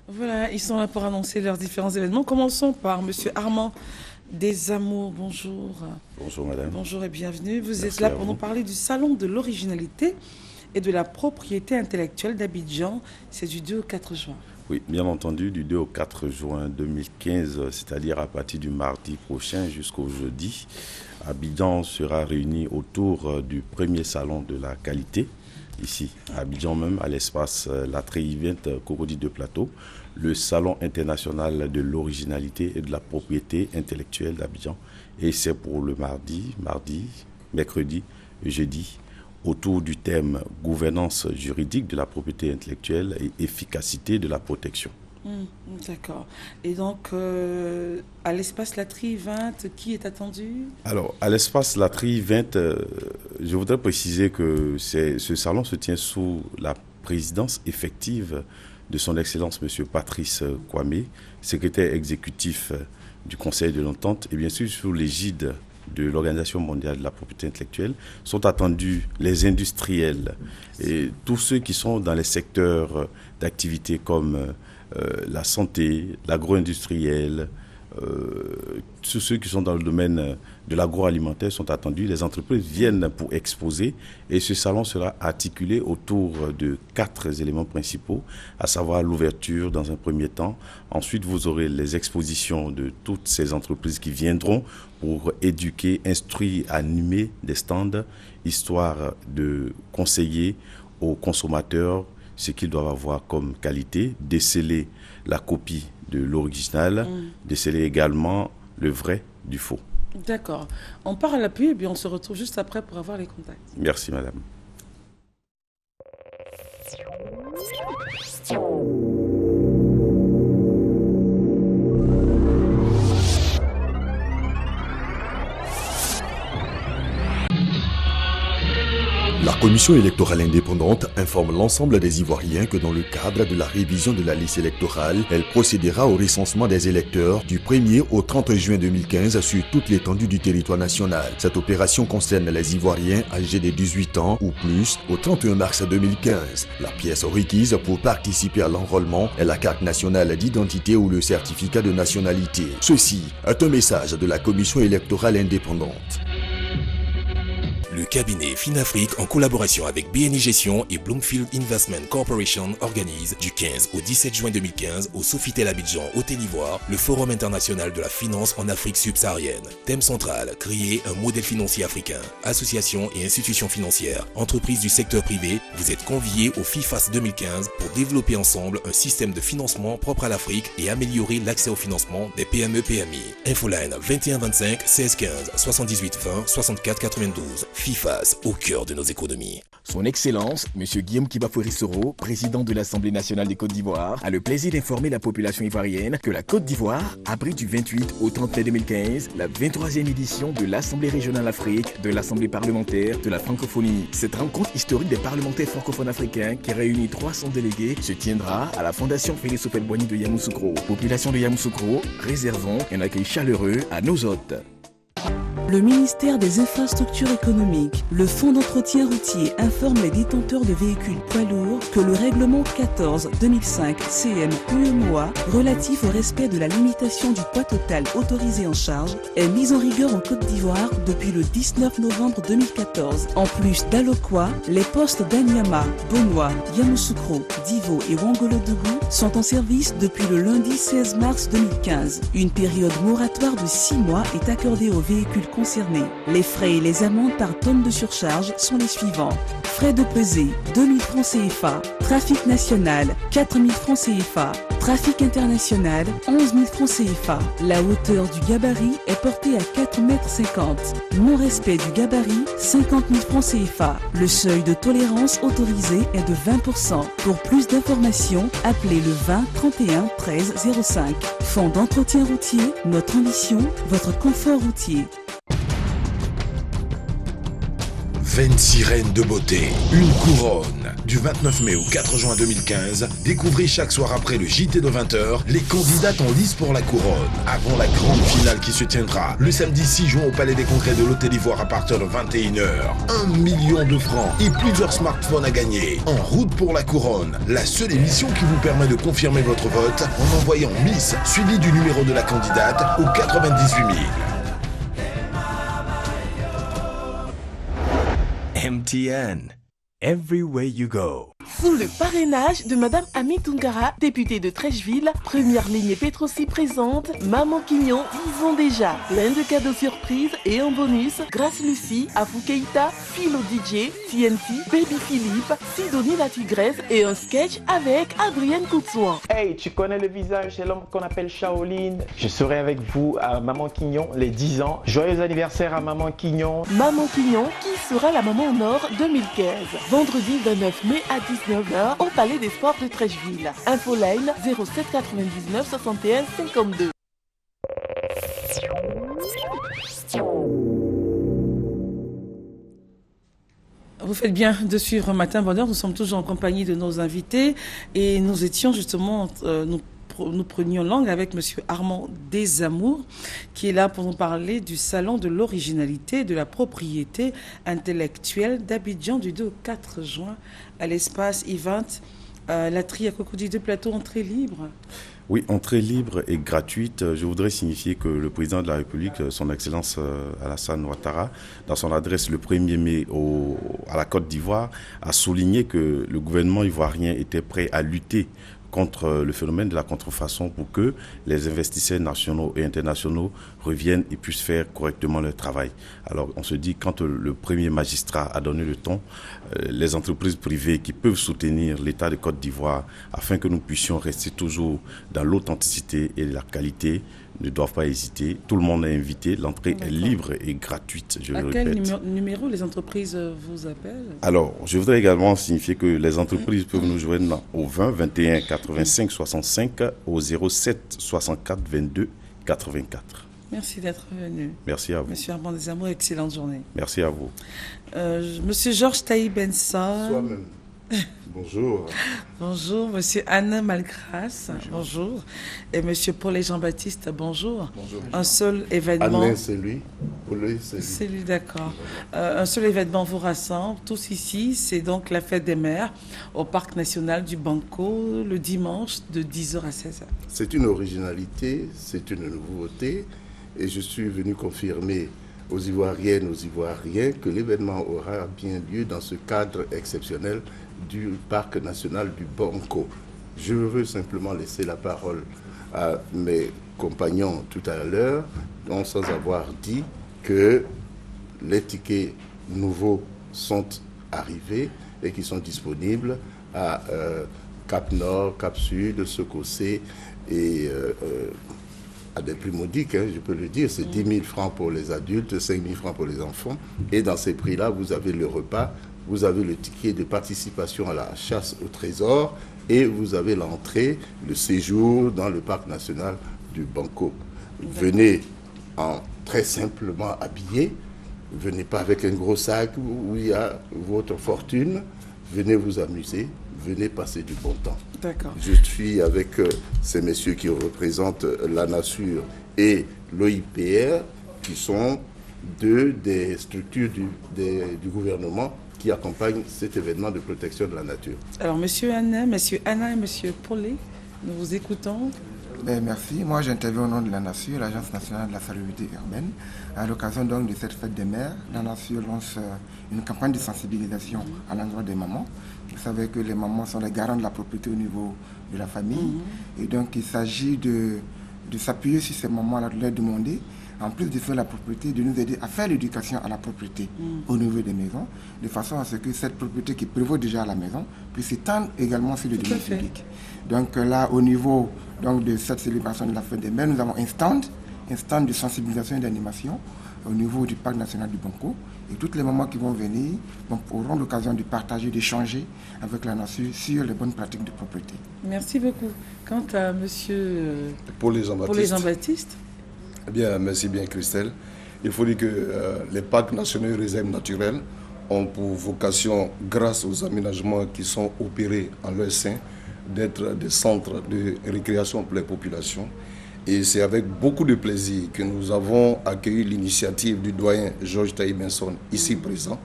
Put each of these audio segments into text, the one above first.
Voilà, ils sont là pour annoncer leurs différents événements. Commençons par Monsieur Armand Desamours. Bonjour. Bonjour madame. Bonjour et bienvenue. Vous êtes Merci là à pour vous. nous parler du Salon de l'originalité et de la propriété intellectuelle d'Abidjan. C'est du 2 au 4 juin. Oui, bien entendu, du 2 au 4 juin 2015, c'est-à-dire à partir du mardi prochain jusqu'au jeudi, Abidjan sera réuni autour du premier salon de la qualité, ici, à Abidjan même, à l'espace La Treilly-Vente Cocody de Plateau, le Salon international de l'originalité et de la propriété intellectuelle d'Abidjan. Et c'est pour le mardi, mercredi, jeudi, autour du thème gouvernance juridique de la propriété intellectuelle et efficacité de la protection. D'accord. Et donc, à l'espace La Treilly-Vente, qui est attendu? Alors, à l'espace La Treilly-Vente, je voudrais préciser que ce salon se tient sous la présidence effective de son Excellence M. Patrice Kwame, secrétaire exécutif du Conseil de l'Entente, et bien sûr sous l'égide de l'Organisation mondiale de la propriété intellectuelle. Sont attendus les industriels et tous ceux qui sont dans les secteurs d'activité comme la santé, l'agro-industriel, tous ceux qui sont dans le domaine de l'agroalimentaire sont attendus. Les entreprises viennent pour exposer et ce salon sera articulé autour de 4 éléments principaux, à savoir l'ouverture dans un premier temps. Ensuite, vous aurez les expositions de toutes ces entreprises qui viendront pour éduquer, instruire, animer des stands, histoire de conseiller aux consommateurs ce qu'ils doivent avoir comme qualité, déceler la copie de l'original, déceler également le vrai du faux. D'accord. On part à la pub et puis on se retrouve juste après pour avoir les contacts. Merci madame. La Commission électorale indépendante informe l'ensemble des Ivoiriens que dans le cadre de la révision de la liste électorale, elle procédera au recensement des électeurs du 1er au 30 juin 2015 sur toute l'étendue du territoire national. Cette opération concerne les Ivoiriens âgés de 18 ans ou plus au 31 mars 2015. La pièce requise pour participer à l'enrôlement est la carte nationale d'identité ou le certificat de nationalité. Ceci est un message de la Commission électorale indépendante. Le cabinet FinAfrique, en collaboration avec BNI Gestion et Bloomfield Investment Corporation, organise du 15 au 17 juin 2015 au Sofitel Abidjan, Côte d'Ivoire, le Forum international de la finance en Afrique subsaharienne. Thème central, créer un modèle financier africain. Associations et institutions financières, entreprises du secteur privé, vous êtes conviés au FIFAS 2015 pour développer ensemble un système de financement propre à l'Afrique et améliorer l'accès au financement des PME-PMI. Infoline 21 25 16 15 78 20 64 92. FIFAS, au cœur de nos économies. Son Excellence, M. Guillaume Kibafoué Soro, président de l'Assemblée nationale des Côtes d'Ivoire, a le plaisir d'informer la population ivoirienne que la Côte d'Ivoire abrite du 28 au 30 mai 2015 la 23e édition de l'Assemblée régionale Afrique de l'Assemblée parlementaire de la francophonie. Cette rencontre historique des parlementaires francophones africains qui réunit 300 délégués se tiendra à la Fondation Félix Houphouët-Boigny de Yamoussoukro. Population de Yamoussoukro, réservons un accueil chaleureux à nos hôtes. Le ministère des Infrastructures économiques, le Fonds d'entretien routier informe les détenteurs de véhicules poids lourds que le règlement 14-2005 CM-UMOA relatif au respect de la limitation du poids total autorisé en charge est mis en rigueur en Côte d'Ivoire depuis le 19 novembre 2014. En plus d'Alokwa, les postes d'Anyama, Bonoa, Yamoussoukro, Divo et Wangolodougou sont en service depuis le lundi 16 mars 2015. Une période moratoire de 6 mois est accordée aux véhicules concernés. Les frais et les amendes par tonne de surcharge sont les suivants. Frais de pesée, 2000 francs CFA. Trafic national, 4000 francs CFA. Trafic international, 11 000 francs CFA. La hauteur du gabarit est portée à 4,50 m. Non-respect du gabarit, 50 000 francs CFA. Le seuil de tolérance autorisé est de 20%. Pour plus d'informations, appelez le 20 31 13 05. Fonds d'entretien routier, notre ambition, votre confort routier. 26 reines de beauté, une couronne. Du 29 mai au 4 juin 2015, découvrez chaque soir après le JT de 20h les candidates en lice pour la couronne. Avant la grande finale qui se tiendra le samedi 6 juin au Palais des Congrès de l'Hôtel Ivoire à partir de 21h. 1 million de francs et plusieurs smartphones à gagner. En route pour la couronne, la seule émission qui vous permet de confirmer votre vote en envoyant Miss suivi du numéro de la candidate au 98 000. MTN. Everywhere you go. Sous le parrainage de Madame Ami Tungara, députée de Trècheville, Première Ligne Petrosi présente Maman Quignon, ils ont déjà plein de cadeaux surprises et en bonus, Grâce Lucie, Afou Keita, Philo DJ, TNT, Baby Philippe, Sidonie la Tigresse et un sketch avec Adrienne Coutsouan. Hey, tu connais le visage, c'est l'homme qu'on appelle Shaolin. Je serai avec vous à Maman Quignon les 10 ans. Joyeux anniversaire à Maman Quignon. Maman Quignon, qui sera la Maman Nord 2015. Vendredi 29 mai à 19h au Palais des Sports de Trècheville. Infoline 07 99 61 52. Vous faites bien de suivre Matin Bonheur. Nous sommes toujours en compagnie de nos invités et nous étions justement, nous prenions langue avec Monsieur Armand Desamours, qui est là pour nous parler du salon de l'originalité et de la propriété intellectuelle d'Abidjan du 2 au 4 juin à l'espace Event. La tri à Cocody de Plateau, entrée libre. Oui, entrée libre et gratuite. Je voudrais signifier que le président de la République, son Excellence Alassane Ouattara, dans son adresse le 1er mai à la Côte d'Ivoire, a souligné que le gouvernement ivoirien était prêt à lutter contre le phénomène de la contrefaçon pour que les investisseurs nationaux et internationaux reviennent et puissent faire correctement leur travail. Alors on se dit, quand le premier magistrat a donné le ton, les entreprises privées qui peuvent soutenir l'État de Côte d'Ivoire afin que nous puissions rester toujours dans l'authenticité et la qualité ne doivent pas hésiter. Tout le monde est invité. L'entrée est libre et gratuite, je le répète. À quel numéro les entreprises vous appellent? Alors, je voudrais également signifier que les entreprises peuvent nous joindre au 20 21 85 65 au 07 64 22 84. Merci d'être venu. Merci à vous. Monsieur Armand Desamours, excellente journée. Merci à vous. Monsieur Georges Taï Benson. Soi-même. Bonjour. Bonjour, monsieur Anne Malgras. Bonjour. Et monsieur Paul et Jean-Baptiste, bonjour. Bonjour. Un seul événement. Anne, c'est lui. Paul, c'est lui. C'est lui, d'accord. Un seul événement vous rassemble, tous ici. C'est donc la fête des mères au Parc national du Banco, le dimanche de 10h à 16h. C'est une originalité, c'est une nouveauté. Et je suis venu confirmer aux Ivoiriennes, aux Ivoiriens, que l'événement aura bien lieu dans ce cadre exceptionnel du Parc national du Banco. Je veux simplement laisser la parole à mes compagnons tout à l'heure, sans avoir dit que les tickets nouveaux sont arrivés et qui sont disponibles à Cap Nord, Cap Sud, Sococé et à des prix modiques, hein, je peux le dire, c'est 10 000 francs pour les adultes, 5 000 francs pour les enfants. Et dans ces prix-là, vous avez le repas, vous avez le ticket de participation à la chasse au trésor et vous avez l'entrée, le séjour dans le parc national du Banco. Venez très simplement habillé, venez pas avec un gros sac où il y a votre fortune, venez vous amuser, venez passer du bon temps. D'accord. Je suis avec ces messieurs qui représentent la Nature et l'OIPR, qui sont deux des structures du gouvernement qui accompagnent cet événement de protection de la nature. Alors, monsieur Anna et monsieur Paulet, nous vous écoutons. Merci. Moi, j'interviens au nom de la Nature, l'Agence nationale de la salubrité urbaine. À l'occasion donc de cette fête des mères, la Nature lance une campagne de sensibilisation à l'endroit des mamans. Vous savez que les mamans sont les garants de la propriété au niveau de la famille. Et donc, il s'agit de s'appuyer sur ces mamans-là, de leur demander, en plus de faire la propriété, de nous aider à faire l'éducation à la propriété au niveau des maisons, de façon à ce que cette propriété qui prévaut déjà à la maison puisse s'étendre également sur le domaine public. Donc là, au niveau donc, de cette célébration de la fête des mères, nous avons un stand de sensibilisation et d'animation au niveau du Parc national du Banco. Et toutes les mamans qui vont venir auront l'occasion de partager, d'échanger avec la Nature sur les bonnes pratiques de propriété. Merci beaucoup. Quant à monsieur Paul et Jean-Baptiste. Eh bien, merci bien Christelle. Il faut dire que les parcs nationaux et réserves naturelles ont pour vocation, grâce aux aménagements qui sont opérés en leur sein, d'être des centres de récréation pour les populations. Et c'est avec beaucoup de plaisir que nous avons accueilli l'initiative du doyen Georges Taï Benson, ici présent.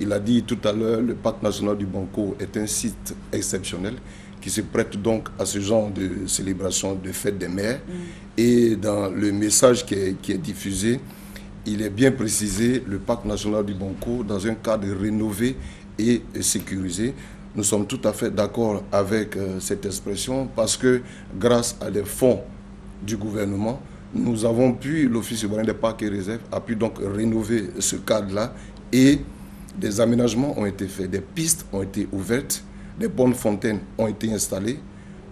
Il a dit tout à l'heure, le parc national du Banco est un site exceptionnel qui se prête donc à ce genre de célébration de fête des mers. Et dans le message qui est diffusé, il est bien précisé, le parc national du Banco dans un cadre rénové et sécurisé. Nous sommes tout à fait d'accord avec cette expression parce que grâce à des fonds du gouvernement, nous avons pu, l'Office souverain des parcs et réserves a pu donc rénover ce cadre-là et des aménagements ont été faits, des pistes ont été ouvertes, des bonnes fontaines ont été installées,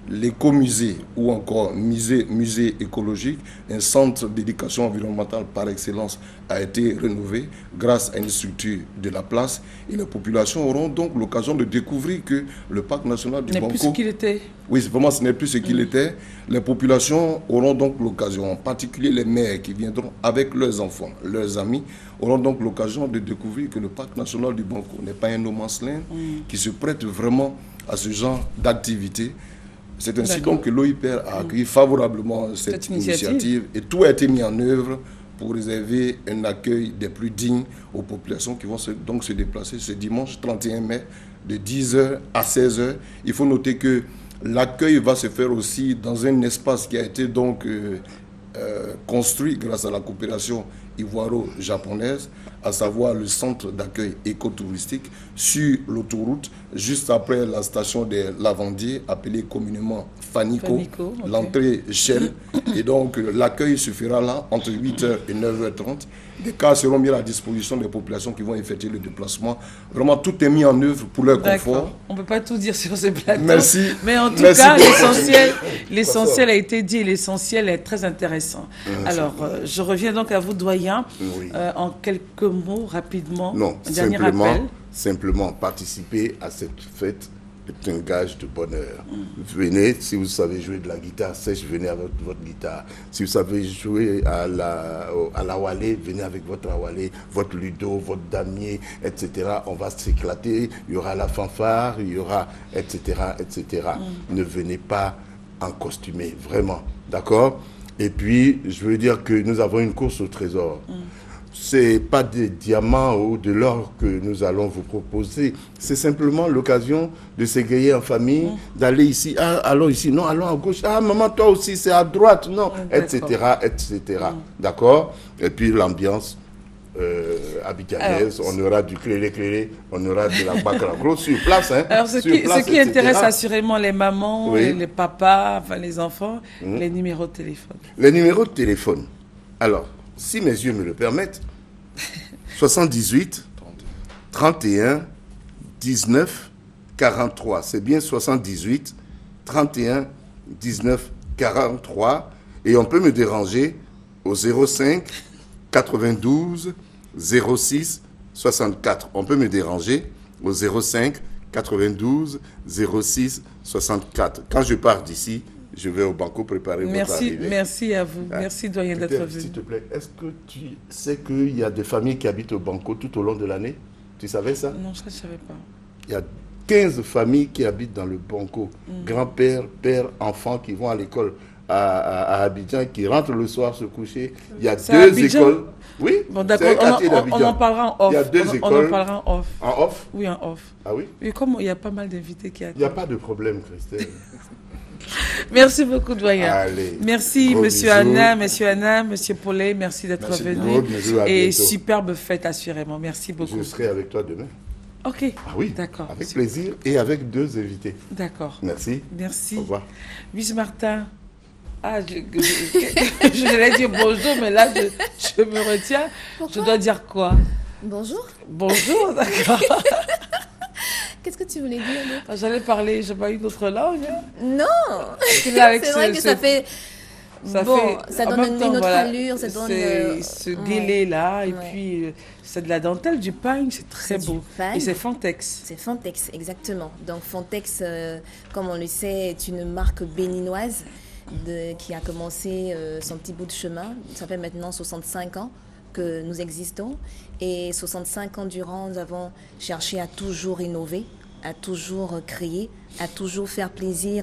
l'écomusée ou encore musée écologique, un centre d'éducation environnementale par excellence a été rénové grâce à une structure de la place et les populations auront donc l'occasion de découvrir que le parc national du Banco... n'est plus ce qu'il était. Oui, vraiment ce n'est plus ce qu'il était. Les populations auront donc l'occasion, en particulier les mères qui viendront avec leurs enfants, leurs amis, auront donc l'occasion de découvrir que le parc national du Banco n'est pas un no man's land qui se prête vraiment à ce genre d'activité. C'est ainsi donc que l'OIPR a accueilli favorablement cette initiative et tout a été mis en œuvre pour réserver un accueil des plus dignes aux populations qui vont donc se déplacer ce dimanche 31 mai de 10h à 16h. Il faut noter que l'accueil va se faire aussi dans un espace qui a été donc construit grâce à la coopération ivoiro-japonaise, à savoir le centre d'accueil écotouristique sur l'autoroute, juste après la station des Lavandiers, appelée communément Fanico, l'entrée Shell. Et donc l'accueil se fera là entre 8h et 9h30. Des cas seront mis à la disposition des populations qui vont effectuer le déplacement. Vraiment, tout est mis en œuvre pour leur confort. On ne peut pas tout dire sur ce plateau. Merci. Mais en tout cas, l'essentiel a été dit et l'essentiel est très intéressant. Alors, je reviens donc à vous, doyen. Oui. En quelques mots, rapidement. Non, simplement participer à cette fête est un gage de bonheur. Venez, si vous savez jouer de la guitare sèche, venez avec votre guitare. Si vous savez jouer à la walé, venez avec votre walé, votre ludo, votre damier, etc. On va s'éclater, il y aura la fanfare, il y aura, etc., etc. Ne venez pas en costumé, vraiment, d'accord? Et puis, je veux dire que nous avons une course au trésor. C'est pas des diamants ou de l'or que nous allons vous proposer. C'est simplement l'occasion de s'égayer en famille, d'aller ici, ah, allons ici, non, allons à gauche, ah, maman, toi aussi, c'est à droite, non, etc., etc. D'accord? Et puis l'ambiance abidjanaise, on aura du clé, on aura de la bacra sur place. Hein, alors, ce qui intéresse assurément les mamans, les papas, enfin les enfants, les numéros de téléphone. Les numéros de téléphone. Alors, si mes yeux me le permettent, 78 31 19 43. C'est bien 78 31 19 43. Et on peut me déranger au 05 92 06 64. On peut me déranger au 05 92 06 64. Quand je pars d'ici, je vais au Banco préparer votre arrivée. Merci à vous. Merci, doyen, d'être venu. S'il te plaît, est-ce que tu sais qu'il y a des familles qui habitent au Banco tout au long de l'année? Tu savais ça? Non, je ne savais pas. Il y a 15 familles qui habitent dans le Banco. Grand-père, père, enfants qui vont à l'école à Abidjan, qui rentrent le soir se coucher. Il y a deux écoles. Oui, bon, d'accord, on en parlera en off. Il y a deux écoles. On en parlera en off. En off? Oui, en off. Ah oui? Et comme il y a pas mal d'invités qui attendent. Il n'y a pas de problème, Christelle. Merci beaucoup, doyen. Allez, merci, monsieur Anna, monsieur Paulet, merci d'être venu. Et superbe fête, assurément. Merci beaucoup. Je serai avec toi demain. Ok. Ah oui, d'accord. Avec plaisir et avec deux invités. D'accord. Merci. Merci. Au revoir. Luis Martin. Ah, je devais dire bonjour, mais là, je me retiens. Pourquoi? Je dois dire quoi? Bonjour. Bonjour, d'accord. Qu'est-ce que tu voulais dire? J'allais parler, je n'ai pas eu d'autre langue. Non. C'est vrai que ça fait... Ça donne une autre allure. Ça donne, ce guélé-là, et puis c'est de la dentelle, du pagne, c'est très beau. Et c'est Fontex. C'est Fontex, exactement. Donc Fontex, comme on le sait, est une marque béninoise qui a commencé son petit bout de chemin. Ça fait maintenant 65 ans que nous existons. Et 65 ans durant, nous avons cherché à toujours innover, à toujours créer, à toujours faire plaisir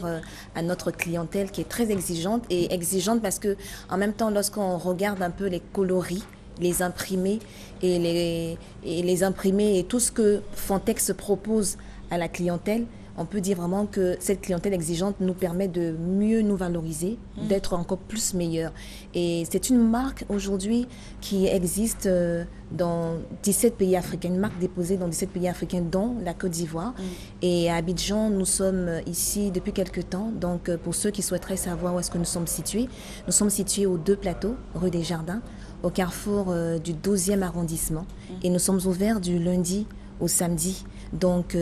à notre clientèle qui est très exigeante. Et exigeante parce que, en même temps, lorsqu'on regarde un peu les coloris, les imprimés et les imprimés et tout ce que Fontex propose à la clientèle, on peut dire vraiment que cette clientèle exigeante nous permet de mieux nous valoriser, d'être encore plus meilleurs. Et c'est une marque aujourd'hui qui existe dans 17 pays africains, une marque déposée dans 17 pays africains, dont la Côte d'Ivoire. Et à Abidjan, nous sommes ici depuis quelques temps. Donc, pour ceux qui souhaiteraient savoir où est-ce que nous sommes situés aux 2 plateaux, rue des Jardins, au carrefour du 12e arrondissement. Et nous sommes ouverts du lundi au samedi. Donc,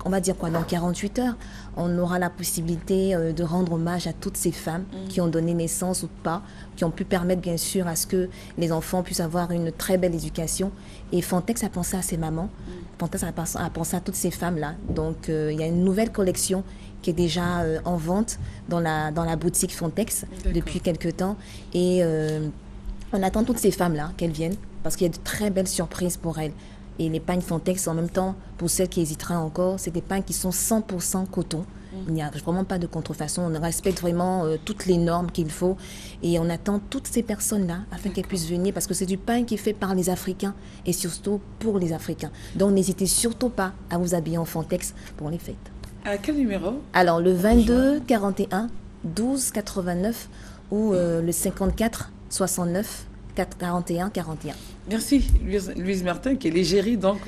on va dire quoi, dans 48 heures, on aura la possibilité de rendre hommage à toutes ces femmes qui ont donné naissance ou pas, qui ont pu permettre bien sûr à ce que les enfants puissent avoir une très belle éducation. Et Fontex a pensé à ces mamans, Fontex a pensé à toutes ces femmes-là. Donc il y a une nouvelle collection qui est déjà en vente dans la boutique Fontex depuis quelques temps. Et on attend toutes ces femmes-là qu'elles viennent parce qu'il y a de très belles surprises pour elles. Et les pagnes Fontex, en même temps, pour celles qui hésiteraient encore, c'est des pagnes qui sont 100% coton. Il n'y a vraiment pas de contrefaçon. On respecte vraiment toutes les normes qu'il faut. Et on attend toutes ces personnes-là afin qu'elles puissent venir parce que c'est du pain qui est fait par les Africains et surtout pour les Africains. Donc n'hésitez surtout pas à vous habiller en Fontex pour les fêtes. À quel numéro? Alors le 22 41 12 89 ou le 54 69 41 41. Merci Louise Martin qui est l'égérie donc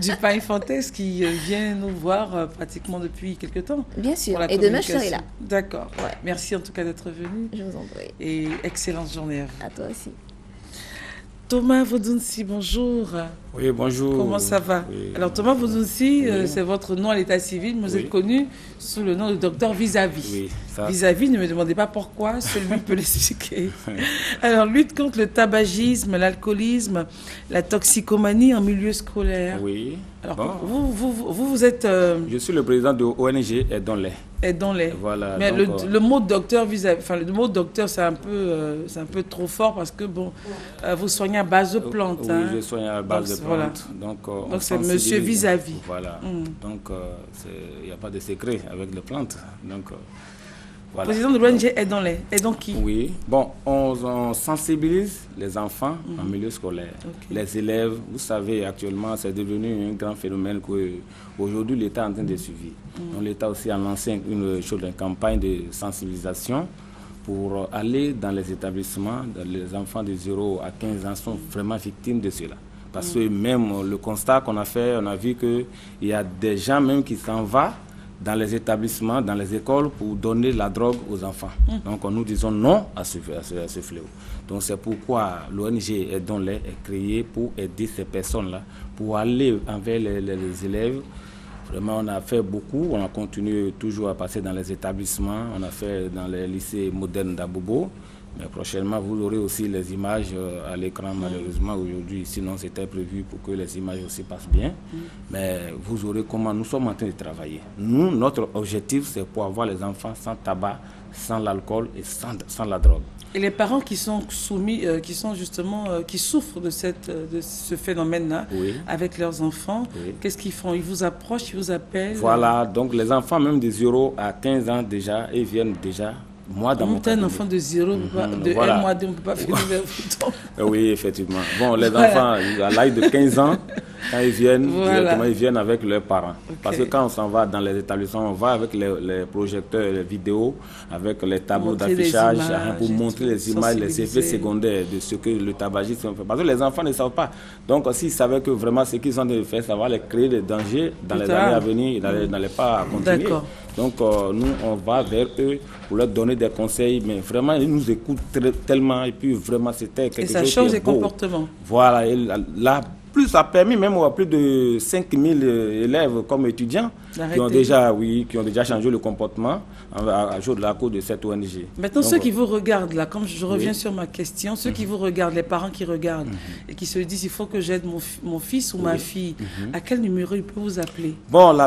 du pain Fontex qui vient nous voir pratiquement depuis quelques temps. Bien sûr, et demain je serai là. D'accord, merci en tout cas d'être venu. Je vous en prie. Et excellente journée à vous. À toi aussi. Thomas Vodunsi, bonjour. Oui, bonjour. Comment ça va? Oui. Alors Thomas Vodunsi, c'est votre nom à l'état civil, mais vous êtes connu sous le nom de docteur Vis-à-Vis. Oui, ça. Vis-à-Vis, ne me demandez pas pourquoi, celui peut l'expliquer. Alors, lutte contre le tabagisme, l'alcoolisme, la toxicomanie en milieu scolaire. Oui. Alors, bon. vous êtes... Je suis le président de ONG Aidons-les. Aidons-les. Voilà. Mais donc, le mot docteur vis-à-vis, enfin, le mot docteur, c'est un peu trop fort parce que, bon, vous soignez à base de plantes. Oui, je soigne à base de plantes. Voilà. Donc c'est monsieur vis-à-vis. Voilà. Donc, il n'y a pas de secret avec les plantes. Donc, voilà. Président de l'ONG Aidons-les. Aidons qui? Oui. Bon, on sensibilise les enfants en milieu scolaire. Les élèves, vous savez, actuellement, c'est devenu un grand phénomène qu'aujourd'hui, l'État est en train de suivre. Donc, l'État aussi a lancé une campagne de sensibilisation pour aller dans les établissements. Les enfants de 0 à 15 ans sont vraiment victimes de cela. Parce que même le constat qu'on a fait, on a vu qu'il y a des gens même qui s'en vont dans les établissements, dans les écoles pour donner la drogue aux enfants. Donc nous disons non à ce fléau. Donc c'est pourquoi l'ONG Aidons-les est créée pour aider ces personnes-là, pour aller envers les élèves. Vraiment, on a fait beaucoup, on a continué toujours à passer dans les établissements, on a fait dans les lycées modernes d'Abobo. Mais prochainement, vous aurez aussi les images à l'écran, malheureusement, aujourd'hui. Sinon, c'était prévu pour que les images aussi passent bien. Mais vous aurez comment nous sommes en train de travailler. Nous, notre objectif, c'est pour avoir les enfants sans tabac, sans l'alcool et sans la drogue. Et les parents qui sont soumis, qui souffrent de ce phénomène-là, avec leurs enfants, qu'est-ce qu'ils font? Ils vous approchent, ils vous appellent? Voilà, donc les enfants, même de 0 à 15 ans déjà, ils viennent déjà. Moi, dans mon un enfant de 0, de voilà. 1 mois, on ne peut pas finir le bouton. Oui, effectivement. Bon, les enfants, à l'âge de 15 ans, quand ils viennent, directement, ils viennent avec leurs parents. Parce que quand on s'en va dans les établissements, on va avec les projecteurs, les vidéos, avec les tableaux d'affichage pour montrer les images, les effets secondaires de ce que le tabagisme fait. Parce que les enfants ne savent pas. Donc, s'ils savaient que vraiment ce qu'ils ont de faire, ça va les créer des dangers dans les années à venir, ils n'allaient pas continuer. D'accord. Donc, nous, on va vers eux pour leur donner des conseils, mais vraiment, ils nous écoutent tellement, et puis vraiment, c'était quelque chose. Et ça change les comportements. Voilà, et là, plus ça a permis même à plus de 5000 élèves comme étudiants qui ont déjà changé le comportement à cause de cette ONG. Maintenant, ceux qui vous regardent, là, comme je reviens sur ma question, ceux qui vous regardent, les parents qui regardent et qui se disent il faut que j'aide mon fils ou ma fille, à quel numéro ils peuvent vous appeler? Bon,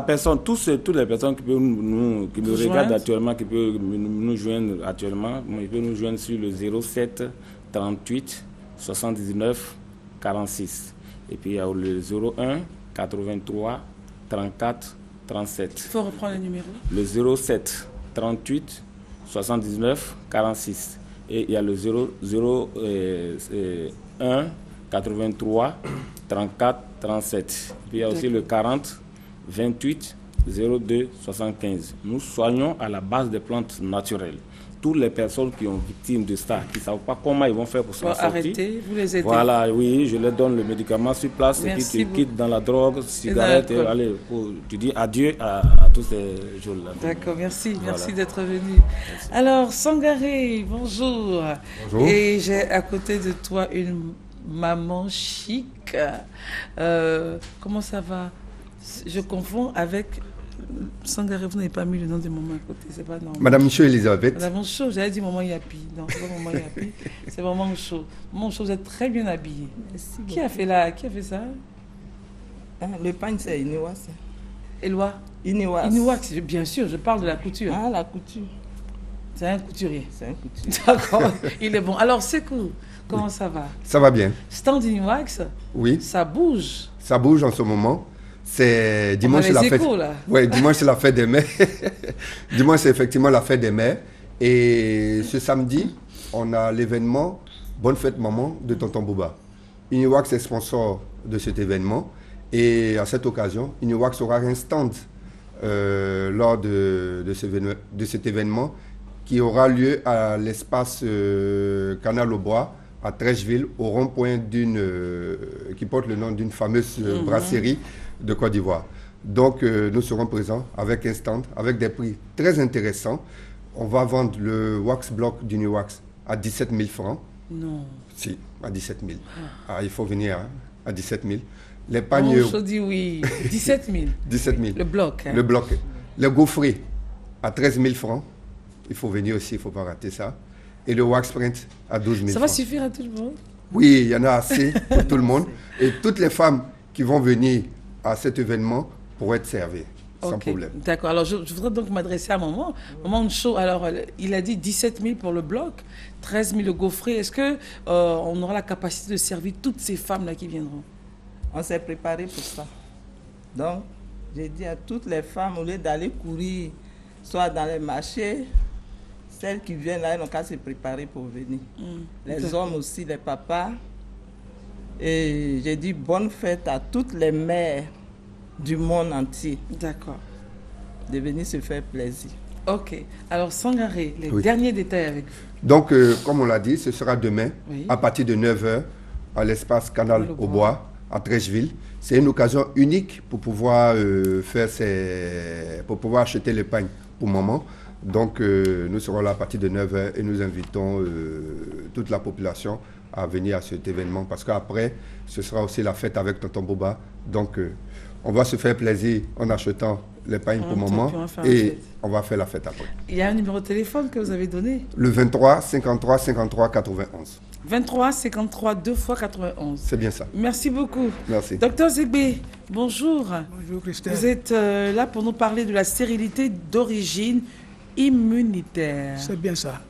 toutes les personnes qui nous regardent actuellement, qui peuvent nous joindre actuellement, ils peuvent nous joindre sur le 07 38 79 46. Et puis il y a le 01 83 34 37. Il faut reprendre le numéro. Le 07 38 79 46. Et il y a le 01 83 34 37. Puis il y a aussi le 40 28 02 75. Nous soignons à la base des plantes naturelles. Toutes les personnes qui ont victime de ça, qui ne savent pas comment ils vont faire pour s'en sortir. Arrêtez, vous les aidez. Voilà, oui, je leur donne le médicament sur place et puis tu quittes dans la drogue, cigarette, et allez, tu dis adieu à tous ces jours-là. D'accord, merci, Voilà. merci d'être venu. Alors, Sangaré, bonjour. Bonjour. Et j'ai à côté de toi une maman chic. Comment ça va? Je confonds avec... Sangaré, vous n'avez pas mis le nom de maman à côté, c'est pas normal. Madame Michaud Elisabeth. Madame Chaud, j'avais dit maman Yapi. Non, c'est pas maman Yapi, c'est maman Chaud. Maman Chaud, vous êtes très bien habillée. Qui a fait ça? Le pagne, c'est Inuwas. Eloi? Inuwas. Inuwas, bien sûr, je parle de la couture. Ah, la couture. C'est un couturier. C'est un couturier. D'accord, il est bon. Alors, Sekou, comment ça va? Ça va bien. Stand Inuwax, oui. Ça bouge. Ça bouge en ce moment. C'est dimanche, c'est la fête. Oui, dimanche, c'est la fête des mères. Dimanche, c'est effectivement la fête des mères. Et ce samedi, on a l'événement Bonne fête maman de Tonton Bouba. Inuwax est sponsor de cet événement. Et à cette occasion, Inuwax aura un stand lors de cet événement qui aura lieu à l'espace Canal au Bois à Trècheville, au rond-point qui porte le nom d'une fameuse brasserie de Côte d'Ivoire. Donc, nous serons présents avec un stand, avec des prix très intéressants. On va vendre le wax block d'Inuwax à 17 000 francs. Non. Si, à 17 000. Ah, il faut venir à 17 000. Les pagnes... je dis oui. 17 000. 17 000. Le bloc. Le bloc. Le gaufrier à 13 000 francs. Il faut venir aussi, il ne faut pas rater ça. Et le wax print à 12 000 francs. Ça va suffire à tout le monde? Oui, il y en a assez pour tout le monde. Et toutes les femmes qui vont venir à cet événement pourront être servies, sans problème. D'accord. Alors, je voudrais donc m'adresser à maman. Maman Chaud, alors, il a dit 17 000 pour le bloc, 13 000 le gaufrier. Est-ce qu'on aura la capacité de servir toutes ces femmes-là qui viendront? On s'est préparé pour ça. Donc, j'ai dit à toutes les femmes, au lieu d'aller courir, soit dans les marchés, celles qui viennent là, elles n'ont qu'à se préparer pour venir. Les hommes aussi, les papas. Et j'ai dit bonne fête à toutes les mères du monde entier. D'accord. De venir se faire plaisir. Ok. Alors, Sangaré, les derniers détails avec vous. Donc, comme on l'a dit, ce sera demain, à partir de 9h, à l'espace Canal au Bois, à Trècheville. C'est une occasion unique pour pouvoir acheter les pagnes pour maman. Donc, nous serons là à partir de 9h et nous invitons toute la population à venir à cet événement parce qu'après, ce sera aussi la fête avec Tonton Bouba. Donc, on va se faire plaisir en achetant les pagnes pour maman et on va faire la fête après. Il y a un numéro de téléphone que vous avez donné? Le 23 53 53 91. 23 53 2 fois 91. C'est bien ça. Merci beaucoup. Merci. Docteur Zegbé, bonjour. Bonjour Christelle. Vous êtes là pour nous parler de la stérilité d'origine immunitaire. C'est bien ça.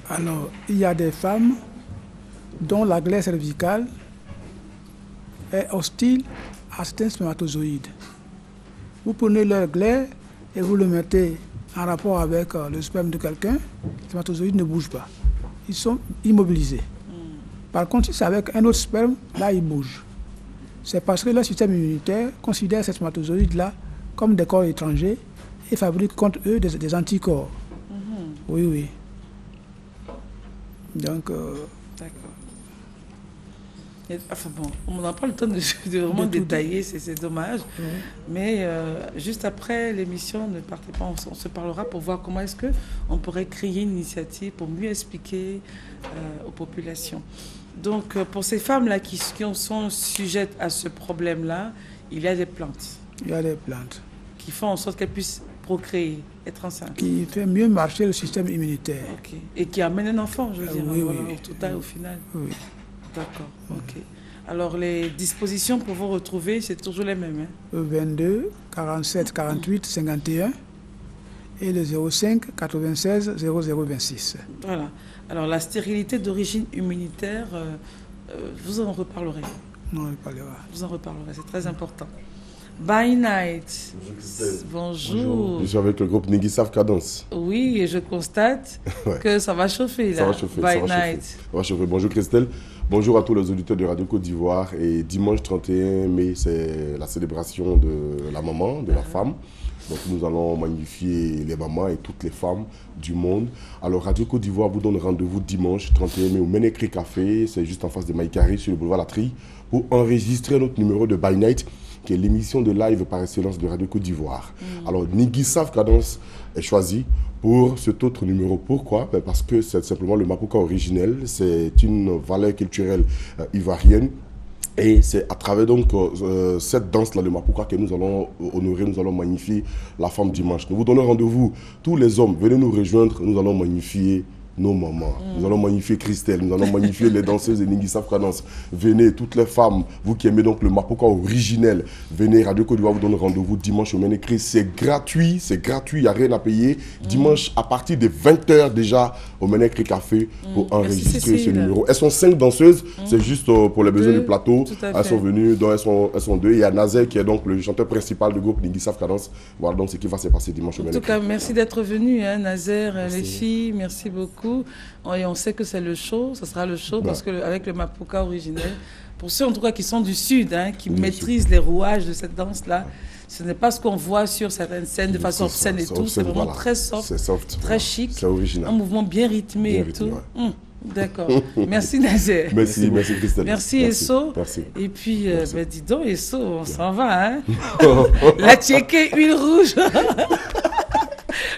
Alors, il y a des femmes dont la glaire cervicale est hostile à certains spermatozoïdes. Vous prenez leur glaire et vous le mettez en rapport avec le sperme de quelqu'un, les spermatozoïdes ne bougent pas. Ils sont immobilisés. Par contre, si c'est avec un autre sperme, là, ils bougent. C'est parce que leur système immunitaire considère ces spermatozoïdes-là comme des corps étrangers et fabrique contre eux des anticorps. Oui, oui. Donc... D'accord. Enfin bon, on n'a pas le temps de vraiment détailler, c'est dommage. Mais juste après l'émission, ne partez pas, on se parlera pour voir comment est-ce qu'on pourrait créer une initiative pour mieux expliquer aux populations. Donc pour ces femmes-là qui sont sujettes à ce problème-là, il y a des plantes. Il y a des plantes. Qui font en sorte qu'elles puissent procréer, être enceintes. Qui fait mieux marcher le système immunitaire. Okay. Et qui amène un enfant, je veux dire, oui, voilà, oui. Au final. Oui. D'accord, ok. Alors les dispositions pour vous retrouver, c'est toujours les mêmes, hein? 22, 47, 48, 51. et le 05 96 0026. Voilà. Alors la stérilité d'origine immunitaire, vous en reparlerez. On en reparlera. Vous en reparlerez, c'est très important. By Night. Bonjour. Je suis avec le groupe Nigisav Cadence. Oui, et je constate que ça va chauffer là. Ça va chauffer. By Night. Ça va chauffer. Bonjour Christelle. Bonjour à tous les auditeurs de Radio Côte d'Ivoire. Et dimanche 31 mai, c'est la célébration de la maman, de la femme. Donc nous allons magnifier les mamans et toutes les femmes du monde. Alors Radio Côte d'Ivoire vous donne rendez-vous dimanche 31 mai au Ménécré Café. C'est juste en face de Maïkari sur le boulevard Latry pour enregistrer notre numéro de By Night, qui est l'émission de live par excellence de Radio Côte d'Ivoire. Alors, Nigisav Cadence est choisi pour cet autre numéro. Pourquoi? Parce que c'est simplement le Mapuka originel, c'est une valeur culturelle ivoirienne. Et c'est à travers donc cette danse-là, le Mapuka, que nous allons honorer, nous allons magnifier la femme dimanche. Nous vous donnons rendez-vous, tous les hommes, venez nous rejoindre, nous allons magnifier nos mamans. Nous allons magnifier Christelle, nous allons magnifier les danseuses de Nigisav Cadence. Venez, toutes les femmes, vous qui aimez donc le Mapuka originel, venez, Radio Côte d'Ivoire vous donne rendez-vous dimanche au Ménécré. C'est gratuit, il n'y a rien à payer. Dimanche, à partir de 20h déjà, au Ménécré Café, pour enregistrer ce numéro. Elles sont 5 danseuses, c'est juste pour les besoins du plateau. Elles sont venues, donc elles sont 2. Il y a Nazer qui est donc le chanteur principal du groupe Nigisav Cadence. Voilà donc ce qui va se passer dimanche au Ménécré. En tout cas, merci d'être venu, hein, Nazer, les filles, merci beaucoup. Et on sait que c'est le show, ça sera le show, parce qu'avec le Mapuka originel, pour ceux en tout cas qui sont du Sud, hein, qui maîtrisent les rouages de cette danse-là, ce n'est pas ce qu'on voit sur certaines scènes de façon obscène et tout, c'est vraiment très soft, très chic, un mouvement bien rythmé et tout. D'accord. Merci Nazer. Merci Christelle. Merci Esso. Et puis, dis donc Esso, on s'en va. Hein. La tchéké, huile rouge.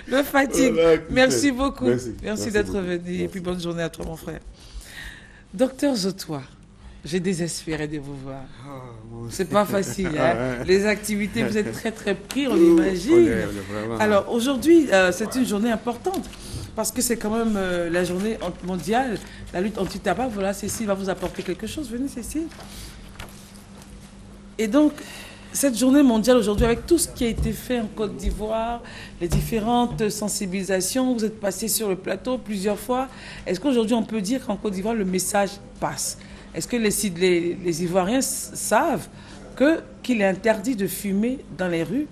Le fatigue. Merci beaucoup. Merci d'être venu. Et puis bonne journée à toi, mon frère. Docteur Zotois, j'ai désespéré de vous voir. C'est pas facile. Hein? Les activités, vous êtes très très pris, on l'imagine. Alors aujourd'hui, c'est une journée importante parce que c'est quand même la journée mondiale, la lutte anti-tabac. Voilà, Cécile va vous apporter quelque chose. Venez, Cécile. Et donc, cette journée mondiale aujourd'hui, avec tout ce qui a été fait en Côte d'Ivoire, les différentes sensibilisations, vous êtes passé sur le plateau plusieurs fois. Est-ce qu'aujourd'hui, on peut dire qu'en Côte d'Ivoire, le message passe? Est-ce que les Ivoiriens savent qu'il est interdit de fumer dans les rues?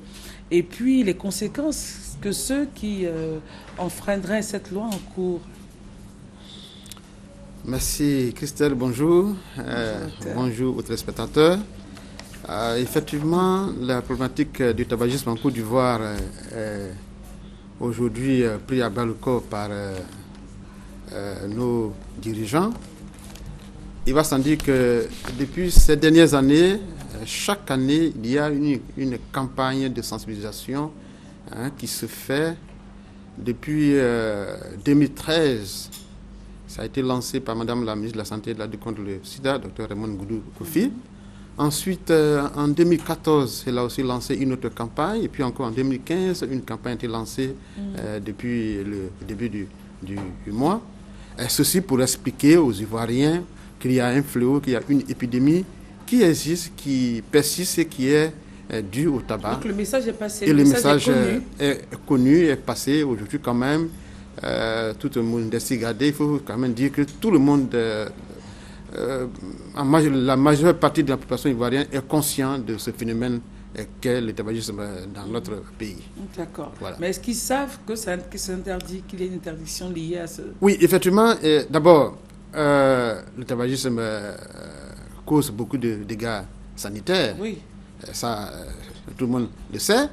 Et puis, les conséquences que ceux qui enfreidraient cette loi en cours? Merci Christelle, bonjour. Bonjour aux téléspectateurs. Effectivement, la problématique du tabagisme en Côte d'Ivoire est aujourd'hui prise à bras le corps par nos dirigeants. Il va sans dire que depuis ces dernières années, chaque année, il y a une campagne de sensibilisation qui se fait depuis 2013. Ça a été lancé par Madame la ministre de la Santé et de la lutte contre le sida, Dr Raymond Goudou Kofi. Ensuite, en 2014, elle a aussi lancé une autre campagne. Et puis encore en 2015, une campagne a été lancée depuis le début du mois. Et ceci pour expliquer aux Ivoiriens qu'il y a un fléau, qu'il y a une épidémie qui existe, qui persiste et qui est due au tabac. Donc le message est passé, et le message est connu, est passé aujourd'hui quand même. Tout le monde est gardé. Il faut quand même dire que tout le monde... la majeure partie de la population ivoirienne est consciente de ce phénomène qu'est le tabagisme dans notre pays. D'accord. Voilà. Mais est-ce qu'ils savent que c'est interdit, qu'il y a une interdiction liée à ce... Oui, effectivement. D'abord, le tabagisme cause beaucoup de dégâts sanitaires. Oui. Ça, tout le monde le sait.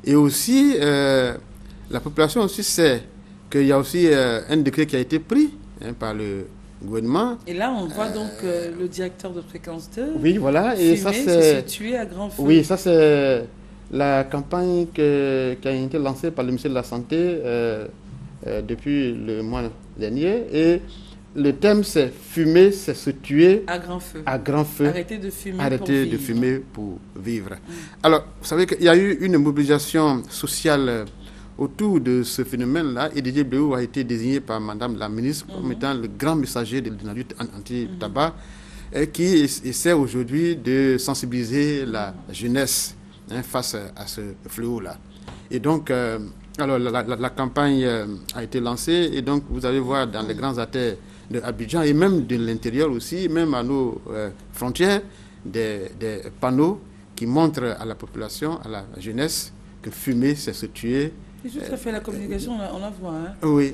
Et aussi, la population aussi sait qu'il y a aussi un décret qui a été pris par le gouvernement. Et là, on voit donc le directeur de Fréquence 2. Oui, voilà. Et ça, c'est tué à grand feu. Oui, ça, c'est la campagne qui a été lancée par le ministère de la Santé depuis le mois dernier. Et le thème, c'est fumer, c'est se tuer à grand feu. À grand feu. Arrêter de fumer Arrêter de fumer pour vivre. Alors, vous savez qu'il y a eu une mobilisation sociale autour de ce phénomène-là, et Didier Bléou a été désigné par Madame la ministre comme étant le grand messager de la lutte anti-tabac, qui essaie aujourd'hui de sensibiliser la jeunesse face à ce fléau-là. Et donc, Alors, la campagne a été lancée et donc vous allez voir dans les grands artères de Abidjan et même de l'intérieur aussi, même à nos frontières, des panneaux qui montrent à la population, à la jeunesse, que fumer, c'est se tuer. C'est tout à fait la communication, on la voit. Hein. Oui,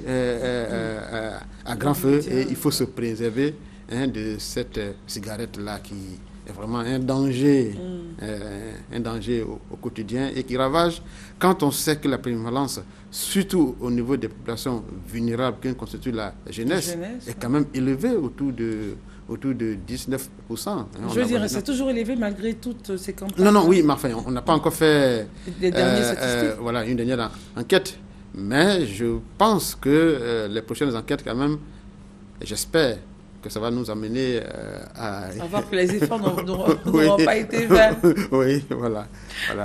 à grand feu, et il faut se préserver de cette cigarette-là qui est vraiment un danger au quotidien et qui ravage quand on sait que la prévalence, surtout au niveau des populations vulnérables qui constituent la jeunesse, est quand même élevée autour de 19%. Je veux dire, c'est toujours élevé malgré toutes ces campagnes. Non, oui, mais enfin, on n'a pas encore fait les dernières statistiques. Voilà, une dernière enquête. Mais je pense que les prochaines enquêtes, quand même, j'espère que ça va nous amener à voir que les efforts n'auront pas été vains. Oui, voilà.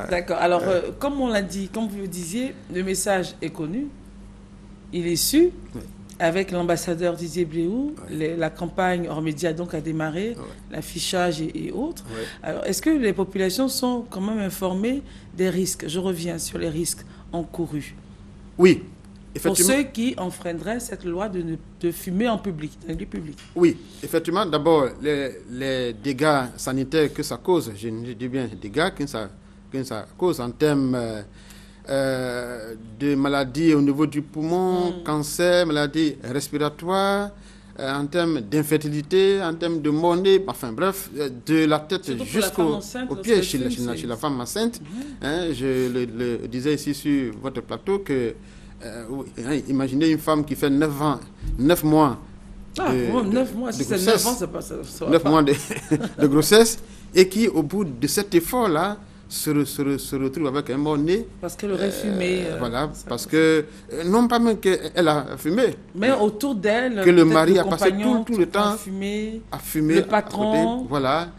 D'accord. Alors, comme on l'a dit, comme vous le disiez, le message est connu, il est su. Oui. Avec l'ambassadeur Didier Bléou, la campagne hors médias donc a démarré, l'affichage et autres. Ouais. Alors, est-ce que les populations sont quand même informées des risques? Je reviens sur les risques encourus. Oui, effectivement. Pour ceux qui enfreindraient cette loi de fumer en public, dans le lieu public. Oui, effectivement. D'abord, les dégâts sanitaires que ça cause, je dis bien dégâts que ça cause en termes de maladies au niveau du poumon, cancer, maladies respiratoires, en termes d'infertilité, en termes de monnaie, enfin bref, de la tête jusqu'au pied chez la femme enceinte. Je le disais ici sur votre plateau que, imaginez une femme qui fait 9 mois de grossesse et qui, au bout de cet effort-là, se retrouve avec un bon nez. Parce qu'elle aurait fumé. Voilà, parce que, non pas même qu'elle a fumé. Mais autour d'elle, que le mari a passé tout le temps à fumer. Le patron. Côté, voilà,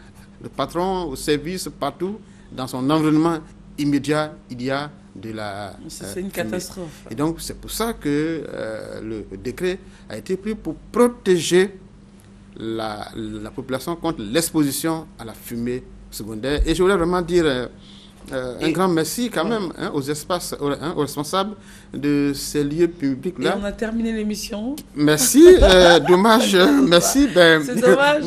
le patron au service, partout, dans son environnement immédiat, il y a de la c'est une catastrophe. Et donc, c'est pour ça que le décret a été pris pour protéger la population contre l'exposition à la fumée secondaire. Et je voulais vraiment dire un grand merci quand même aux responsables de ces lieux publics-là. Et on a terminé l'émission. Merci, dommage, merci. C'est dommage,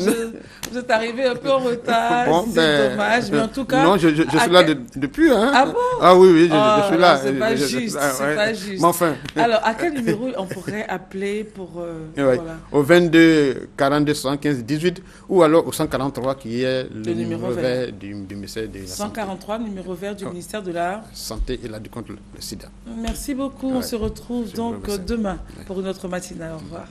vous êtes arrivé un peu en retard, c'est dommage, mais en tout cas... Non, je suis là depuis. Ah bon? Ah oui, je suis là. C'est pas juste, c'est pas juste. Mais enfin... Alors, à quel numéro on pourrait appeler pour... voilà. Au 22 42 75 18 ou alors au 143 qui est le numéro vert du ministère de la 143, numéro vert du ministère de la Santé et la lutte contre le sida. Merci beaucoup. On se retrouve donc demain pour une autre matinale. Au revoir.